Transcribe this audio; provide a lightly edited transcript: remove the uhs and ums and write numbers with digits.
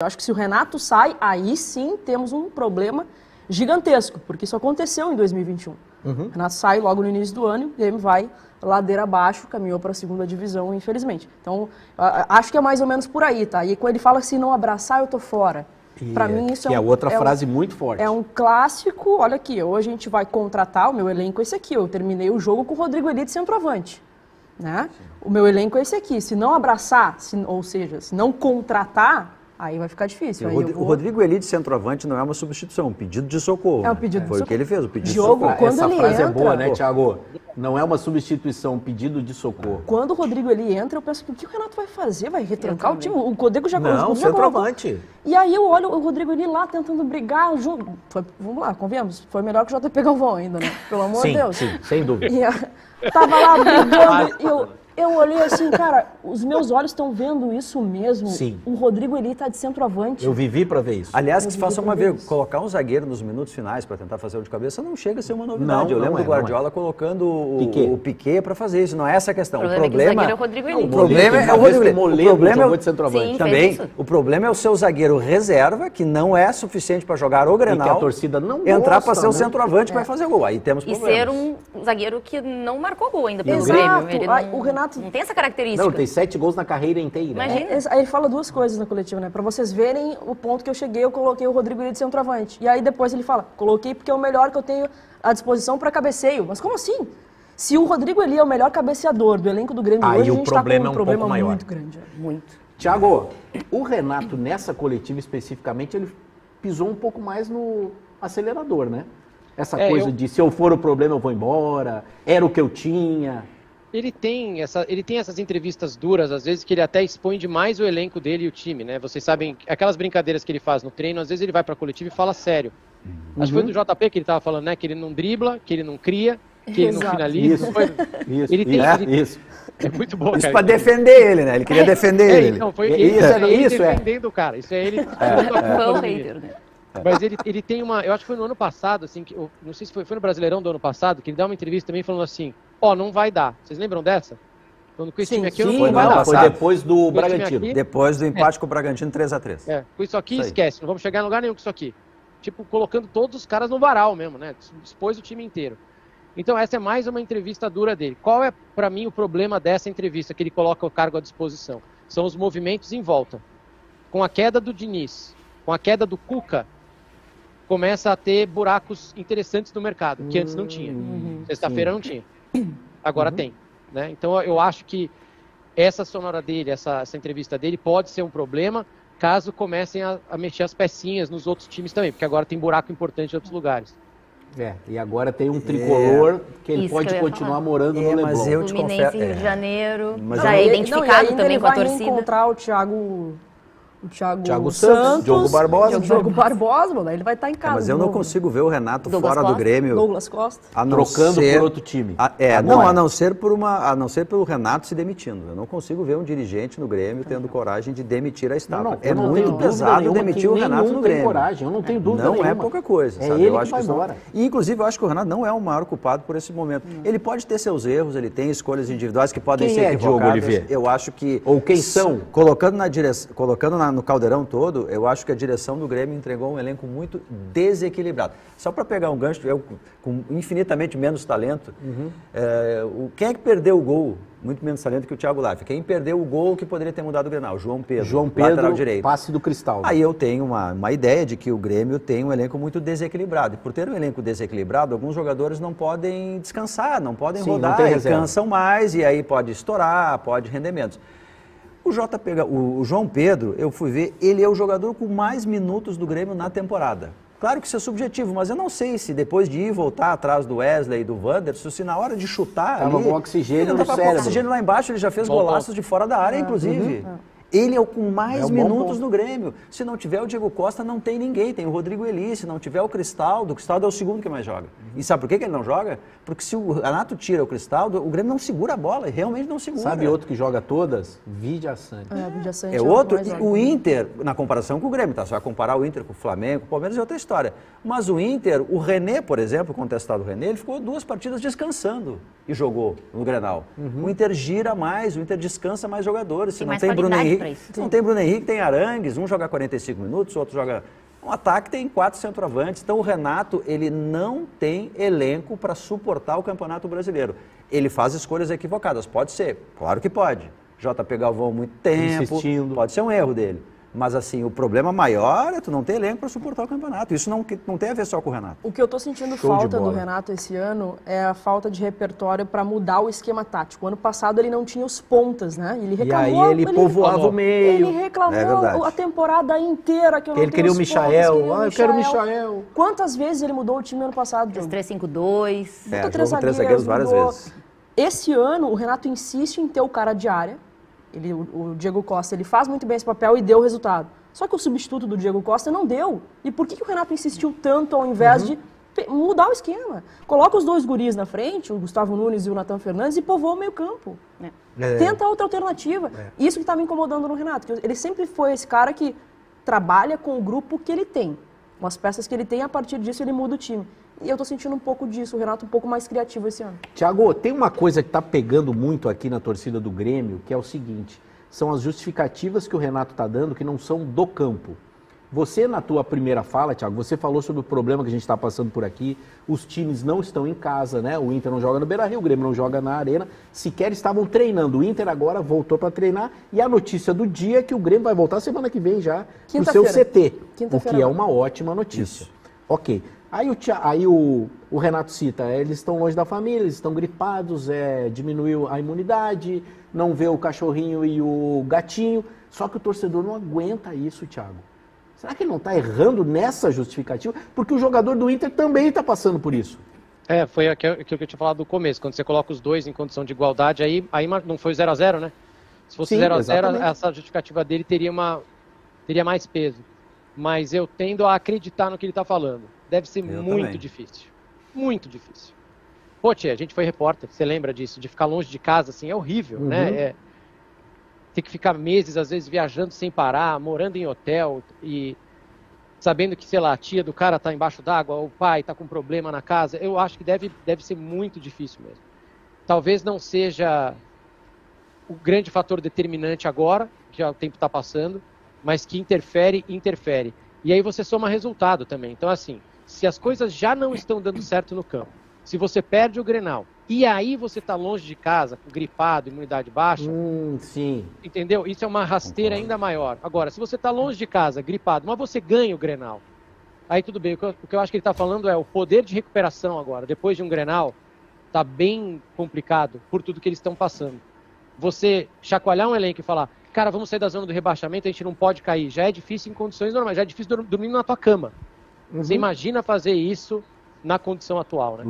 Eu acho que se o Renato sai, aí sim temos um problema gigantesco, porque isso aconteceu em 2021. O Renato sai logo no início do ano e o Grêmio vai ladeira abaixo, caminhou para a segunda divisão, infelizmente. Então, acho que é mais ou menos por aí, tá? E quando ele fala se não abraçar, eu tô fora. Para mim isso é outra frase muito forte. É um clássico, olha aqui, hoje a gente vai contratar, o meu elenco é esse aqui, eu terminei o jogo com o Rodrigo Eli de centroavante. Né? O meu elenco é esse aqui, se não abraçar, ou seja, se não contratar, aí vai ficar difícil. O Rodrigo Eli de centroavante não é uma substituição, é um pedido de socorro. É um pedido de socorro. Foi o que ele fez, o pedido Diogo, de socorro. quando Essa ele frase entra, é boa, né, Thiago? Não é uma substituição, um pedido de socorro. Quando o Rodrigo Eli entra, eu penso, o que o Renato vai fazer? Vai retrancar o time? O Rodrigo já Não, centroavante. E aí eu olho o Rodrigo Eli lá tentando brigar junto. Vamos lá, convenhamos, foi melhor que o JP Galvão ainda, né? Pelo amor de Deus. Sim, sem dúvida. E, tava lá brigando e eu olhei assim, cara, os meus olhos estão vendo isso mesmo. Sim. O Rodrigo Eli tá de centroavante. Eu vivi para ver isso. Aliás, que se faça uma vez, colocar um zagueiro nos minutos finais para tentar fazer o de cabeça não chega a ser uma novidade. Eu lembro do Guardiola colocando o Piquet para fazer isso. Não é essa a questão. O problema é o Rodrigo Eli. O problema é o Rodrigo Eli. O problema é de centroavante. Sim, também. O problema é o seu zagueiro reserva, que não é suficiente para jogar o Grenal. E que a torcida não entrar para ser o centroavante para fazer gol. Aí temos problemas. E ser um zagueiro que não marcou gol ainda pelo Exato. Grêmio. Ele O Renato não tem essa característica. Não, tem 7 gols na carreira inteira. Imagina. Aí ele fala duas coisas na coletiva, né? Pra vocês verem o ponto que eu cheguei, eu coloquei o Rodrigo Eli de centroavante. E aí depois ele fala, coloquei porque é o melhor que eu tenho à disposição para cabeceio. Mas como assim? Se o Rodrigo Eli é o melhor cabeceador do elenco do Grêmio hoje, a gente tá com um problema muito grande. Muito. Thiago, o Renato nessa coletiva especificamente, ele pisou um pouco mais no acelerador, né? Essa coisa de se eu for o problema eu vou embora, era o que eu tinha... Ele tem essas entrevistas duras, às vezes, que ele até expõe demais o elenco dele e o time, né? Vocês sabem, aquelas brincadeiras que ele faz no treino, às vezes ele vai pra coletiva e fala sério. Acho que foi do JP que ele tava falando, né? Que ele não dribla, que ele não cria, que ele não finaliza. Isso. É muito bom, Isso cara. para defender ele, né? Ele queria defender ele. Não, foi ele defendendo o cara. Isso é ele. Foi o hater, né? Mas ele tem uma... Eu acho que foi no ano passado, assim, que não sei se foi no Brasileirão do ano passado, que ele dá uma entrevista também falando assim, não vai dar. Vocês lembram dessa? Quando com esse time aqui, não vai dar. Foi depois do Bragantino. Depois do empate com o Bragantino 3-3. Com isso aqui, esquece. Não vamos chegar em lugar nenhum com isso aqui. Tipo, colocando todos os caras no varal mesmo, né? Expôs o time inteiro. Então essa é mais uma entrevista dura dele. Qual é, pra mim, o problema dessa entrevista que ele coloca o cargo à disposição? São os movimentos em volta. Com a queda do Diniz, com a queda do Cuca, começa a ter buracos interessantes no mercado, que antes não tinha. Sexta-feira não tinha. Agora tem. Né? Então eu acho que essa sonora dele, essa entrevista dele pode ser um problema caso comecem a mexer as pecinhas nos outros times também, porque agora tem buraco importante em outros lugares. E agora tem um tricolor que ele pode continuar morando no Leblon. Mas eu te Fluminense em Rio de Janeiro, Mas já é identificado também com a torcida. Ele vai encontrar o Thiago Santos, Diogo Barbosa. Diogo Barbosa, mano, ele vai estar em casa. Mas eu não consigo ver o Renato Douglas fora Costa. do Grêmio. Douglas Costa. Trocando por outro time. A não ser pelo Renato se demitindo. Eu não consigo ver um dirigente no Grêmio tendo coragem de demitir a estátua. É muito pesado demitir o Renato no Grêmio. Coragem, eu não tenho dúvida nenhuma. Não é pouca coisa, sabe? Ele que vai embora. E inclusive eu acho que o Renato não é o maior culpado por esse momento. Ele pode ter seus erros, ele tem escolhas individuais que podem ser equivocadas. Diogo Oliveira? Eu acho que... Ou quem são? Colocando no caldeirão todo, eu acho que a direção do Grêmio entregou um elenco muito desequilibrado. Só para pegar um gancho, eu com infinitamente menos talento, quem é que perdeu o gol? Muito menos talento que o Thiago Life. Quem perdeu o gol que poderia ter mudado o Grenal? João Pedro, lateral direito. Passe do Cristal. Aí eu tenho uma ideia de que o Grêmio tem um elenco muito desequilibrado. E por ter um elenco desequilibrado, alguns jogadores não podem descansar, não podem rodar, e cansam mais, e aí pode estourar, pode render menos. O João Pedro, eu fui ver, ele é o jogador com mais minutos do Grêmio na temporada. Claro que isso é subjetivo, mas eu não sei se depois de ir voltar atrás do Wesley e do Wanderson, se na hora de chutar tava ali... com oxigênio no cérebro. cérebro. Oxigênio lá embaixo, ele já fez golaços de fora da área, inclusive. Ele é o com mais minutos no Grêmio. Se não tiver o Diego Costa, não tem ninguém. Tem o Rodrigo Eli, se não tiver o Cristaldo é o segundo que mais joga. E sabe por que ele não joga? Porque se o Renato tira o Cristaldo, o Grêmio não segura a bola, realmente não segura. Sabe outro que joga todas? Vidia Sante. É outro. E o Inter, na comparação com o Grêmio, tá? Você vai comparar o Inter com o Flamengo, com o Palmeiras é outra história. Mas o Inter, o René, por exemplo, o contestado René, ele ficou 2 partidas descansando e jogou no Grenal. O Inter gira mais, o Inter descansa mais jogadores. Se não tem Bruno Henrique, pra isso. Não tem Bruno Henrique, tem Arangues, um joga 45 minutos, o outro joga... Um ataque tem 4 centroavantes, então o Renato, ele não tem elenco para suportar o Campeonato Brasileiro. Ele faz escolhas equivocadas, pode ser, claro que pode. JP Galvão muito tempo, insistindo. Pode ser um erro dele. Mas assim, o problema maior é tu não ter elenco para suportar o campeonato. Isso não tem a ver só com o Renato. O que eu estou sentindo falta do Renato esse ano é a falta de repertório para mudar o esquema tático. Ano passado ele não tinha os pontas, né? Ele reclamou, e aí ele povoava o meio. Ele reclamou a temporada inteira que eu não ele queria o Michael. Eu quero o Michael. Quantas vezes ele mudou o time ano passado? 3-5-2. Três zagueiros várias vezes. Esse ano o Renato insiste em ter o cara de área. O Diego Costa, ele faz muito bem esse papel e deu o resultado. Só que o substituto do Diego Costa não deu. E por que o Renato insistiu tanto ao invés de mudar o esquema? Coloca os dois guris na frente, o Gustavo Nunes e o Nathan Fernandes, e povoa o meio campo. Tenta outra alternativa. Isso que está me incomodando no Renato. Que ele sempre foi esse cara que trabalha com o grupo que ele tem. Com as peças que ele tem, a partir disso ele muda o time. E eu tô sentindo um pouco disso, o Renato um pouco mais criativo esse ano. Thiago, tem uma coisa que tá pegando muito aqui na torcida do Grêmio, que é o seguinte, são as justificativas que o Renato tá dando que não são do campo. Você, na tua primeira fala, Thiago, você falou sobre o problema que a gente está passando por aqui, os times não estão em casa, né? O Inter não joga no Beira-Rio, o Grêmio não joga na Arena, sequer estavam treinando. O Inter agora voltou para treinar e a notícia do dia é que o Grêmio vai voltar semana que vem já no seu CT, o que é uma ótima notícia. Isso. Ok. Aí o Renato cita, eles estão longe da família, eles estão gripados, diminuiu a imunidade, não vê o cachorrinho e o gatinho, só que o torcedor não aguenta isso, Thiago. Será que ele não está errando nessa justificativa? Porque o jogador do Inter também está passando por isso. Foi aquilo que eu tinha falado no começo, quando você coloca os dois em condição de igualdade, aí não foi 0-0, né? Se fosse 0-0, essa justificativa dele teria mais peso. Mas eu tendo a acreditar no que ele está falando. Deve ser muito difícil. Muito difícil. Pô, tia, a gente foi repórter, você lembra disso? De ficar longe de casa, assim, é horrível, né? Ter que ficar meses, às vezes, viajando sem parar, morando em hotel e sabendo que, sei lá, a tia do cara tá embaixo d'água, ou o pai tá com problema na casa. Eu acho que deve ser muito difícil mesmo. Talvez não seja o grande fator determinante agora, que já o tempo tá passando, mas que interfere. E aí você soma resultado também. Então, assim, se as coisas já não estão dando certo no campo, se você perde o Grenal, e aí você está longe de casa, gripado, imunidade baixa, sim. Entendeu? Isso é uma rasteira ainda maior. Agora, se você está longe de casa, gripado, mas você ganha o Grenal, aí tudo bem. O que eu acho que ele está falando é o poder de recuperação agora, depois de um Grenal, está bem complicado por tudo que eles estão passando. Você chacoalhar um elenco e falar, cara, vamos sair da zona do rebaixamento, a gente não pode cair. Já é difícil em condições normais, já é difícil dormir na tua cama. Você imagina fazer isso na condição atual, né?